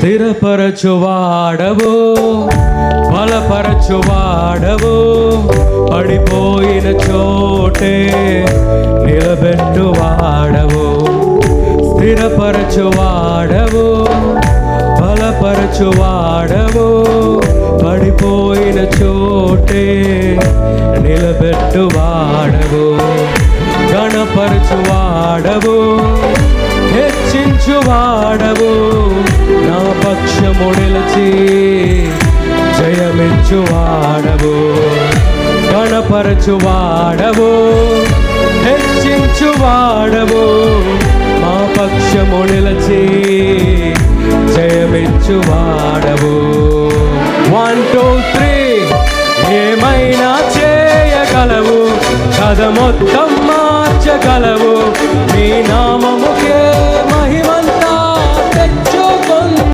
స్థిరపరచువాడవు, బలపరచువాడవు, పడిపోయిన చోటే నిలబెట్టువాడవు. స్థిరపరచువాడవు, బలపరచువాడవు, పడిపోయిన చోటే నిలబెట్టువాడవు. గణపరచువాడవు, హెచ్చించువాడవు, నా పక్షము నిలిచి జయమిచ్చువాడవు. గణపరచువాడవు, హెచ్చించువాడవు, మా పక్షము నిలిచి జయమిచ్చువాడవు. 1 2 3 ఏమైనా చేయగలవు, కథ మొత్తం మార్చగలవు, నీ నామముకే మహిమ